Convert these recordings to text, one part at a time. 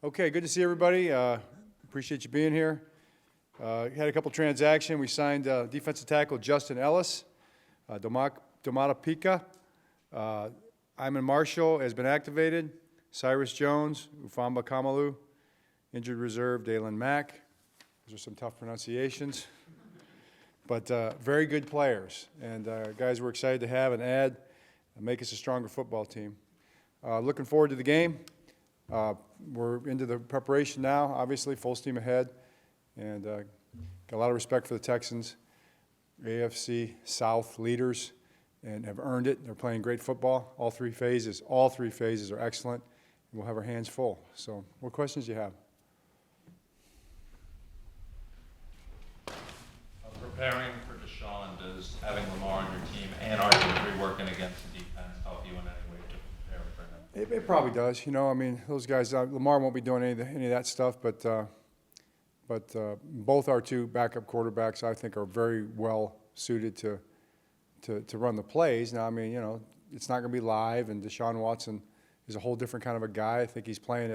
Okay, good to see everybody. Appreciate you being here. Had a couple transactions. We signed defensive tackle Justin Ellis, Domata Pika. Iman Marshall has been activated. Cyrus Jones, Ufamba Kamalu, injured reserve Dalen Mack. Those are some tough pronunciations. But very good players, and guys we're excited to have and add and make us a stronger football team. Looking forward to the game. We're into the preparation now, obviously, full steam ahead, and got a lot of respect for the Texans, AFC South leaders, and have earned it. They're playing great football, all three phases are excellent, and we'll have our hands full. So what questions do you have? Preparing for Deshaun, does having Lamar on your team and arguably working against the defense help you in any way to prepare for him? It probably does. You know, I mean, those guys, Lamar won't be doing any of that stuff, but both our two backup quarterbacks, I think, are very well suited to run the plays. Now, I mean, you know, it's not going to be live, and Deshaun Watson is a whole different kind of a guy. I think he's playing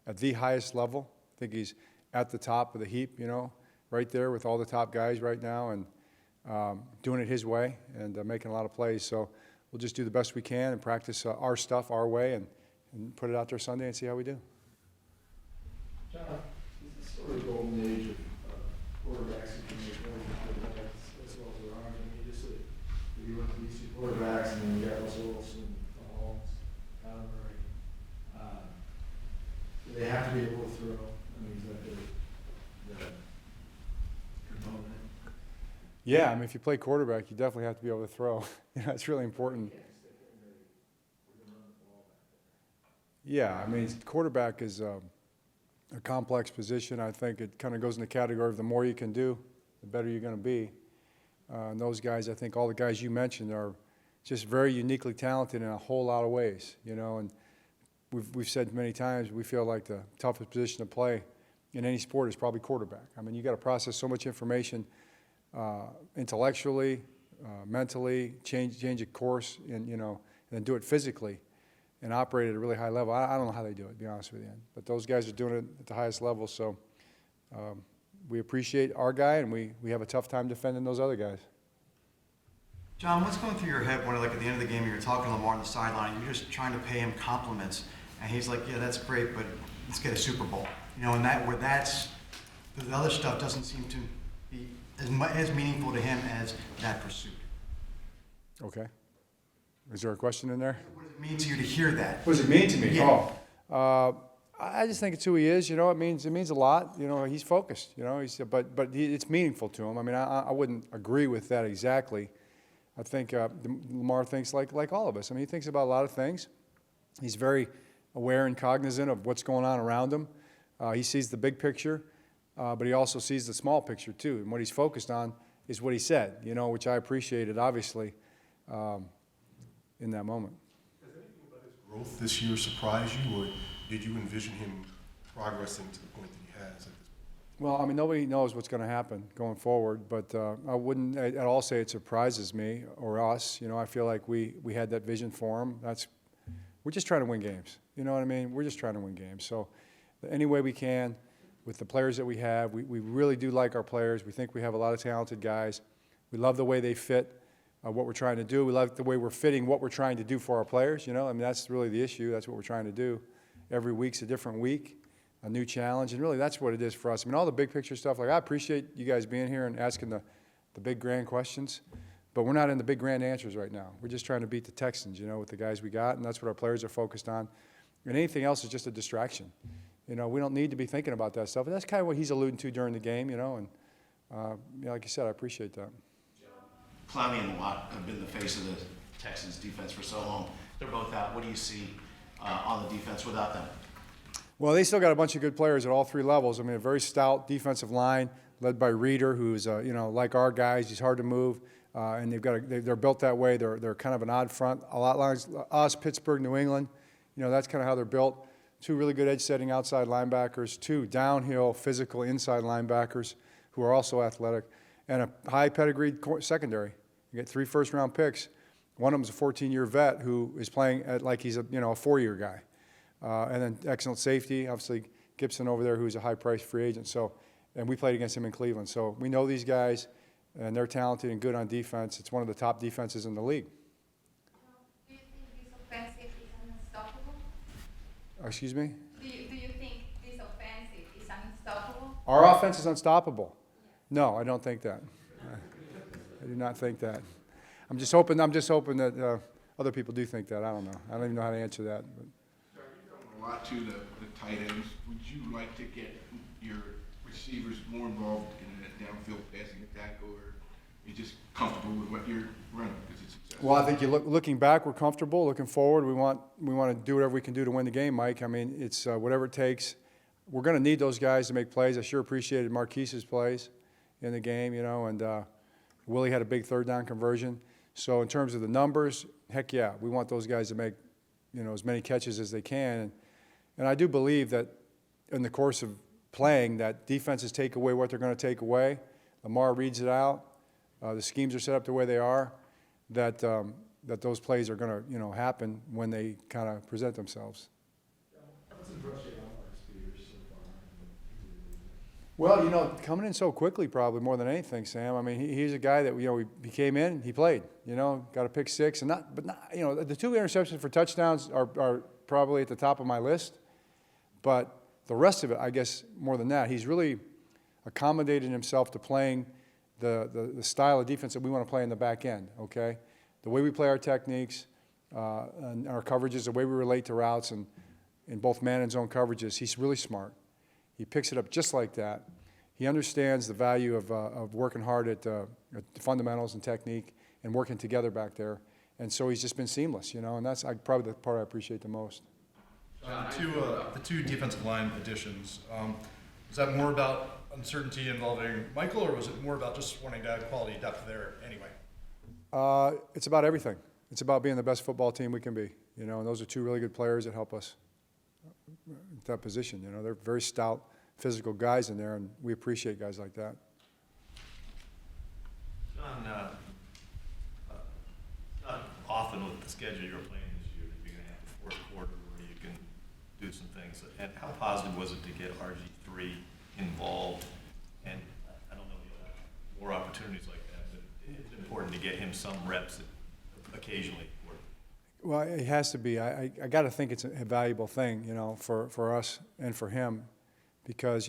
at the highest level. I think he's at the top of the heap, you know, right there with all the top guys right now, and doing it his way and making a lot of plays. So we'll just do the best we can and practice our stuff our way and put it out there Sunday and see how we do. John, it's the sort of golden age of quarterbacks who can make more than as well as their arms. I mean, just if you look at these two quarterbacks, and then you got Russell Wilson, Mahomes, Kyler Murray, do they have to be able to throw? I mean, is that the component? Yeah, I mean, if you play quarterback, you definitely have to be able to throw. You know, it's really important. Yeah, I mean, quarterback is a complex position. I think it kind of goes in the category of the more you can do, the better you're going to be. And those guys, I think all the guys you mentioned are just very uniquely talented in a whole lot of ways, you know. And we've said many times we feel like the toughest position to play in any sport is probably quarterback. I mean, you got to process so much information intellectually, mentally, change a course, and you know, and then do it physically, and operate at a really high level. I don't know how they do it, to be honest with you. But those guys are doing it at the highest level. So we appreciate our guy, and we have a tough time defending those other guys. John, what's going through your head when, like, at the end of the game, you're talking to Lamar on the sideline, and you're just trying to pay him compliments, and he's like, "Yeah, that's great, but let's get a Super Bowl." You know, and the other stuff doesn't seem to be as meaningful to him as that pursuit. Okay. Is there a question in there? What does it mean to you to hear that? What does it mean to me? Yeah. Oh, I just think it's who he is. You know, it means a lot. You know, he's focused. You know, it's meaningful to him. I mean, I wouldn't agree with that exactly. I think Lamar thinks like all of us. I mean, he thinks about a lot of things. He's very aware and cognizant of what's going on around him. He sees the big picture, but he also sees the small picture too. And what he's focused on is what he said. You know, which I appreciated obviously in that moment. Has anything about his growth this year surprised you, or did you envision him progressing to the point that he has at this point? Well, I mean, nobody knows what's going to happen going forward, but I wouldn't at all say it surprises me or us. You know, I feel like we had that vision for him. We're just trying to win games. You know what I mean? We're just trying to win games. So any way we can with the players that we have, we really do like our players. We think we have a lot of talented guys. We love the way they fit what we're trying to do. We like the way we're fitting what we're trying to do for our players. You know, I mean, that's really the issue. That's what we're trying to do. Every week's a different week, a new challenge, and really that's what it is for us. I mean, all the big picture stuff, like I appreciate you guys being here and asking the big grand questions, but we're not in the big grand answers right now. We're just trying to beat the Texans, you know, with the guys we got, and that's what our players are focused on. And anything else is just a distraction. You know, we don't need to be thinking about that stuff. And that's kind of what he's alluding to during the game, you know, and you know, like you said, I appreciate that. Clowney and Watt have been the face of the Texans defense for so long. They're both out. What do you see on the defense without them? Well, they still got a bunch of good players at all three levels. I mean, a very stout defensive line led by Reeder, who's you know, like our guys. He's hard to move, and they're built that way. They're kind of an odd front, a lot like us, Pittsburgh, New England. You know, that's kind of how they're built. Two really good edge-setting outside linebackers, two downhill physical inside linebackers who are also athletic, and a high pedigreed secondary. You get 3 first-round picks. One of them is a 14-year vet who is playing like he's a 4-year guy. And then excellent safety, obviously Gibson over there, who's a high-priced free agent. So, and we played against him in Cleveland. So we know these guys, and they're talented and good on defense. It's one of the top defenses in the league. Do you think this offensive is unstoppable? Excuse me? Do you think this offensive is unstoppable? Our offense is unstoppable. No, I don't think that. I do not think that. I'm just hoping that other people do think that. I don't know. I don't even know how to answer that. But. You've done a lot to the tight ends. Would you like to get your receivers more involved in a downfield passing attack, or are you just comfortable with what you're running because it's successful? Well, I think looking back, we're comfortable. Looking forward, we want to do whatever we can do to win the game, Mike. I mean, it's whatever it takes. We're going to need those guys to make plays. I sure appreciated Marquise's plays in the game, and Willie had a big third down conversion. So in terms of the numbers, heck yeah, we want those guys to make, as many catches as they can. And I do believe that in the course of playing, that defenses take away what they're going to take away. Lamar reads it out. The schemes are set up the way they are. That those plays are going to, happen when they kind of present themselves. What's impressed you about Marcus Peters so far? Well, coming in so quickly, probably more than anything, Sam. I mean, he's a guy that he came in, he played. Got a pick six, the 2 interceptions for touchdowns are probably at the top of my list. But the rest of it, I guess, more than that, he's really accommodated himself to playing the style of defense that we want to play in the back end. Okay, the way we play our techniques and our coverages, the way we relate to routes, and in both man and zone coverages, he's really smart. He picks it up just like that. He understands the value of working hard at the fundamentals and technique and working together back there. And so he's just been seamless, and that's probably the part I appreciate the most. The two defensive line additions, was that more about uncertainty involving Michael, or was it more about just wanting to add quality depth there anyway? It's about everything. It's about being the best football team we can be, and those are two really good players that help us at that position. They're very stout, physical guys in there, and we appreciate guys like that. John, not often with the schedule you're playing this year, you're going to have the fourth quarter where you can do some things. And how positive was it to get RG3 involved? And I don't know if you'll have more opportunities like that, but it's important to get him some reps occasionally. Well, it has to be. I got to think it's a valuable thing, for us and for him, because,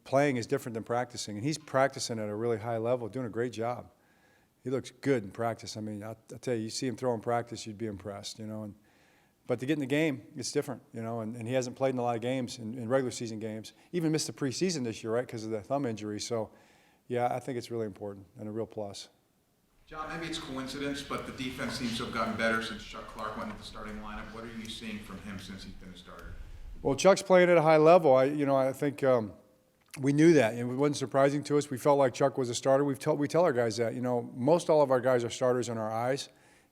playing is different than practicing, and he's practicing at a really high level, doing a great job. He looks good in practice. I'll tell you see him throw in practice, you'd be impressed, But to get in the game, it's different, and he hasn't played in a lot of games, in regular season games. Even missed the preseason this year, right, because of the thumb injury. So, yeah, I think it's really important and a real plus. John, maybe it's coincidence, but the defense seems to have gotten better since Chuck Clark went into the starting lineup. What are you seeing from him since he's been a starter? Well, Chuck's playing at a high level. I think we knew that, and it wasn't surprising to us. We felt like Chuck was a starter. We tell our guys that. Most all of our guys are starters in our eyes.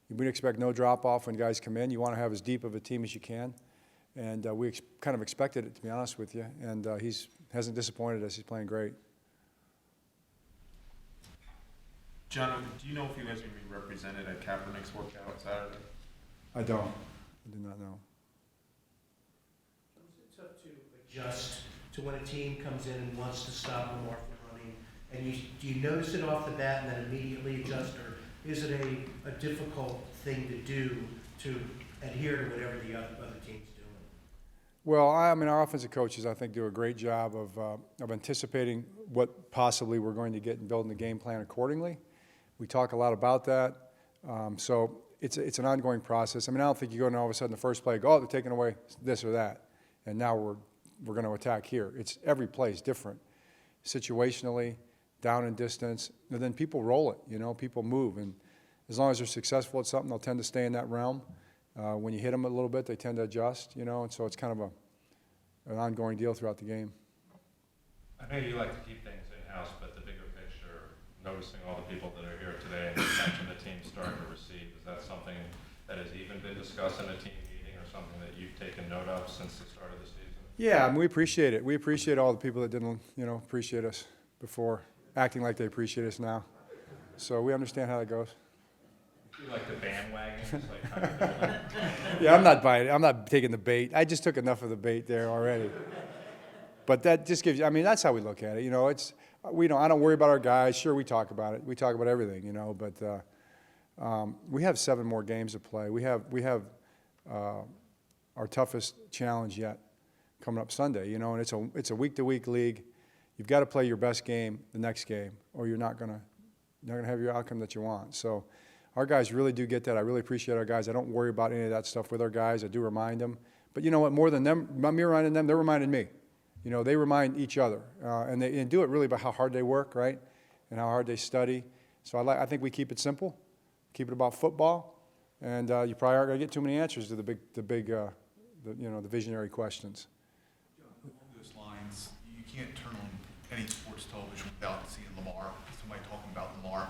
We expect no drop-off when guys come in. You want to have as deep of a team as you can, and we kind of expected it, to be honest with you. And he hasn't disappointed us. He's playing great. John, do you know if you guys are going to be represented at Kaepernick's workout Saturday? I don't. I do not know. It's up to adjust to when a team comes in and wants to stop Lamar from running, and do you notice it off the bat and then immediately adjust, or is it a difficult thing to do to adhere to whatever the other team's doing? Well, our offensive coaches, I think, do a great job of anticipating what possibly we're going to get and building the game plan accordingly. We talk a lot about that. So it's an ongoing process. I don't think you go and all of a sudden the first play, they're taking away this or that, and now we're going to attack here. It's every play is different, situationally, down and distance, and then people roll it. People move, and as long as they're successful at something, they'll tend to stay in that realm. When you hit them a little bit, they tend to adjust. And so it's kind of an ongoing deal throughout the game. I know you like to keep things in-house, but the bigger picture, noticing all the people that are here today and the attention the team's starting to receive, is that something that has even been discussed in a team meeting or something that you've taken note of since the start of the season? Yeah, we appreciate it. We appreciate all the people that didn't, appreciate us before, acting like they appreciate us now. So we understand how that goes. You like the bandwagon? It's like kind of Yeah, I'm not buying it. I'm not taking the bait. I just took enough of the bait there already. But that just gives you, I mean, that's how we look at it. You know, I don't worry about our guys. Sure, we talk about it. We talk about everything, you know, but we have 7 more games to play. We have our toughest challenge yet coming up Sunday, you know, and it's a week-to-week league. You've got to play your best game the next game, or you're not gonna have your outcome that you want. So our guys really do get that. I really appreciate our guys. I don't worry about any of that stuff with our guys. I do remind them. But you know what? More than them, me reminding them, they're reminding me. You know, they remind each other, and they do it really by how hard they work, right, and how hard they study. So I think we keep it simple, keep it about football, and you probably aren't going to get too many answers to the big, the visionary questions. Along those lines, you can't turn on any sports television without seeing Lamar. Somebody talking about Lamar.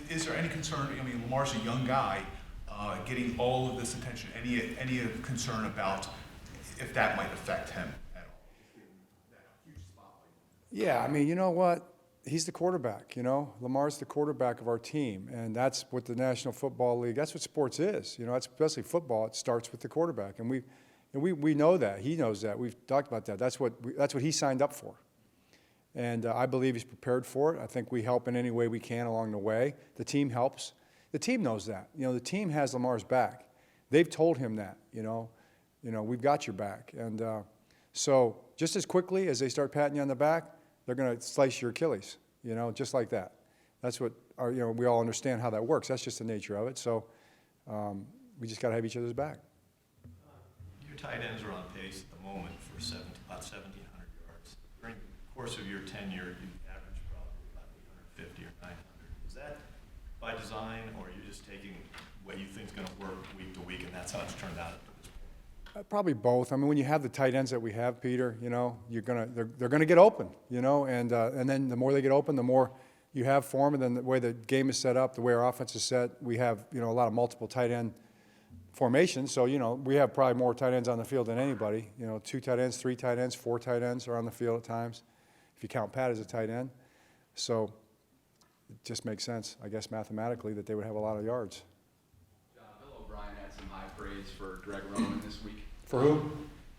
Is there any concern? I mean, Lamar's a young guy, getting all of this attention. Any concern about if that might affect him at all? That huge spotlight. Yeah, I mean, you know what? He's the quarterback, you know. Lamar's the quarterback of our team, and that's what the National Football League, that's what sports is. You know, especially football, it starts with the quarterback, and we know that. He knows that. We've talked about that. That's what he signed up for. And I believe he's prepared for it. I think we help in any way we can along the way. The team helps. The team knows that. You know, the team has Lamar's back. They've told him that, you know, we've got your back. And so just as quickly as they start patting you on the back, they're going to slice your Achilles, you know, just like that. That's what, we all understand how that works. That's just the nature of it. So we just got to have each other's back. Your tight ends are on pace at the moment for about 1,700 yards. During the course of your tenure, you average probably about 850 or 900. Is that by design, or are you just taking what you think is going to work week to week, and that's how it's turned out at this point? Probably both. I mean, when you have the tight ends that we have, Peter, you know, they're gonna get open, you know, and then the more they get open, the more you have for them, and then the way the game is set up, the way our offense is set, we have, you know, a lot of multiple tight end formations. So, you know, we have probably more tight ends on the field than anybody. You know, 2 tight ends, 3 tight ends, 4 tight ends are on the field at times, if you count Pat as a tight end. So it just makes sense, I guess, mathematically, that they would have a lot of yards. Bill O'Brien had some high praise for Greg Roman this week. For who?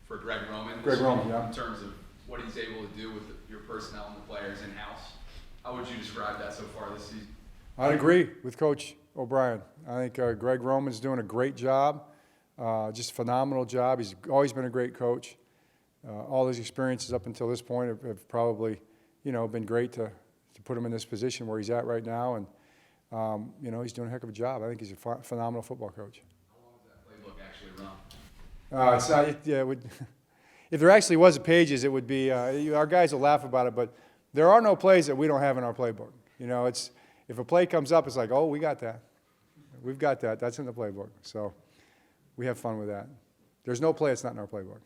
For Greg Roman. Greg Roman, yeah. In terms of what he's able to do with your personnel and the players in-house. How would you describe that so far this season? I'd agree with Coach O'Brien. I think Greg Roman's doing a great job, just a phenomenal job. He's always been a great coach. All his experiences up until this point have probably, you know, been great to put him in this position where he's at right now. And, you know, he's doing a heck of a job. I think he's a phenomenal football coach. How long does that playbook actually run? It's not, yeah, it would, if there actually was pages, it would be, our guys will laugh about it, but there are no plays that we don't have in our playbook. You know, if a play comes up, it's like, oh, we got that. We've got that. That's in the playbook. So we have fun with that. There's no play that's not in our playbook.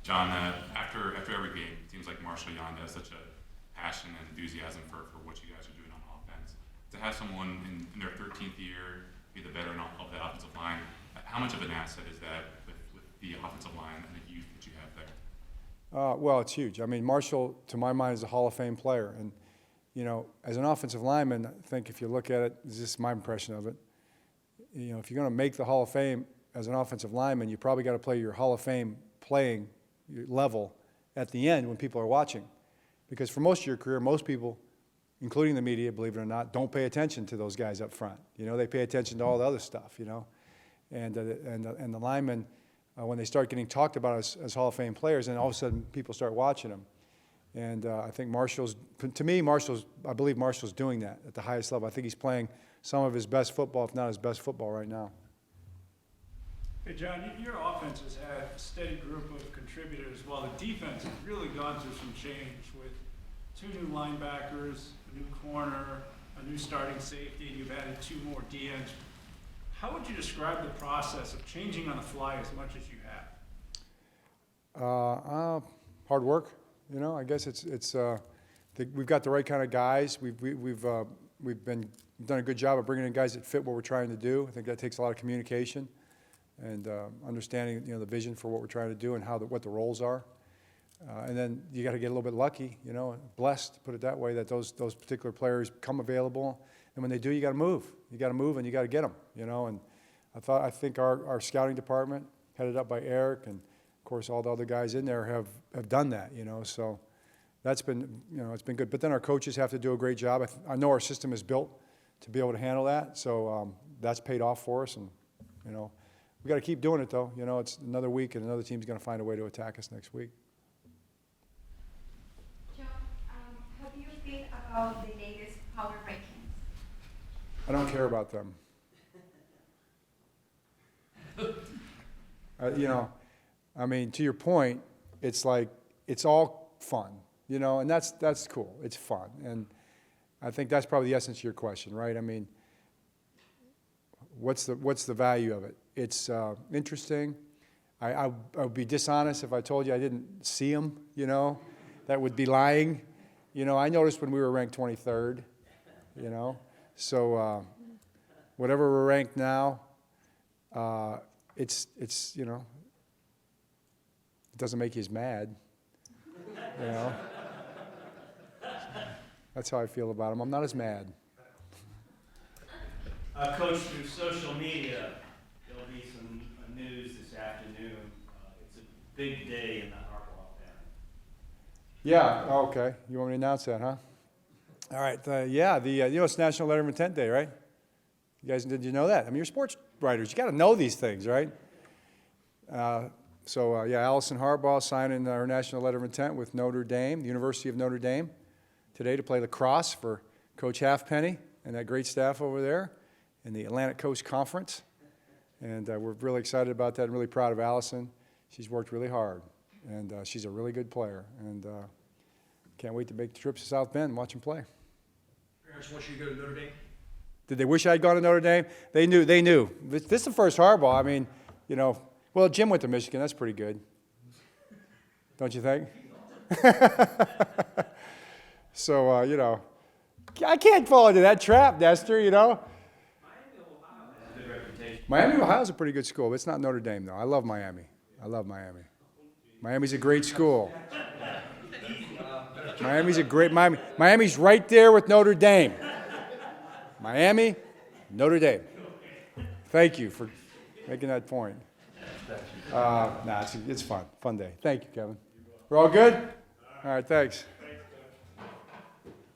John, after every game, it seems like Marshall Yonda has such a passion and enthusiasm for what you guys are doing on offense. To have someone in their 13th year be the veteran of the offensive line, how much of an asset is that with the offensive line and the youth that you have there? Well, it's huge. I mean, Marshall, to my mind, is a Hall of Fame player. And, you know, as an offensive lineman, I think if you look at it, this is my impression of it, you know, if you're going to make the Hall of Fame as an offensive lineman, you probably got to play your Hall of Fame playing level at the end when people are watching. Because for most of your career, most people, including the media, believe it or not, don't pay attention to those guys up front. You know, they pay attention to all the other stuff, you know. And the linemen, when they start getting talked about as Hall of Fame players, and all of a sudden people start watching them. And I think I believe Marshall's doing that at the highest level. I think he's playing some of his best football, if not his best football right now. Hey, John, your offense has had a steady group of contributors, while the defense has really gone through some change with 2 new linebackers, a new corner, a new starting safety, and you've added 2 more DNs. How would you describe the process of changing on the fly as much as you have? Hard work, you know. I guess we've got the right kind of guys. We've done a good job of bringing in guys that fit what we're trying to do. I think that takes a lot of communication and understanding, you know, the vision for what we're trying to do and what the roles are. And then you got to get a little bit lucky, you know, blessed, put it that way, that those particular players become available. And when they do, you got to move. You got to move and you got to get them, you know. And I think our scouting department, headed up by Eric, and of course, all the other guys in there have done that, you know, so that's been, you know, it's been good. But then our coaches have to do a great job. I know our system is built to be able to handle that, so that's paid off for us, and, you know, we got to keep doing it, though. You know, it's another week, and another team's going to find a way to attack us next week. John, how do you feel about the latest power rankings? I don't care about them. You know, I mean, to your point, it's like, it's all fun, you know, and that's cool. It's fun. And I think that's probably the essence of your question, right? I mean, what's the value of it? It's interesting. I would be dishonest if I told you I didn't see them, you know. That would be lying. You know, I noticed when we were ranked 23rd, you know. So whatever we're ranked now, it's you know, it doesn't make you as mad, you know. That's how I feel about them. I'm not as mad. Coach, through social media, there'll be some news this afternoon. It's a big day in the Harbaugh family. Yeah, okay. You want me to announce that, huh? All right. Yeah, you know, it's National Letter of Intent Day, right? You guys, did you know that? I mean, you're sports writers. You got to know these things, right? Yeah, Allison Harbaugh signing our National Letter of Intent with Notre Dame, the University of Notre Dame, today to play lacrosse for Coach Halfpenny and that great staff over there in the Atlantic Coast Conference. And we're really excited about that and really proud of Allison. She's worked really hard, and she's a really good player. And can't wait to make the trip to South Bend and watch them play. Parents want you to go to Notre Dame? Did they wish I'd gone to Notre Dame? They knew. They knew. This is the first Harbaugh. I mean, you know, well, Jim went to Michigan. That's pretty good. Don't you think? So, you know, I can't fall into that trap, Nestor, you know. Miami, Ohio's a pretty good school, but it's not Notre Dame, though. I love Miami. I love Miami. Miami's a great school. Miami's right there with Notre Dame. Miami, Notre Dame. Thank you for making that point. It's fun day. Thank you, Kevin. We're all good? All right, thanks.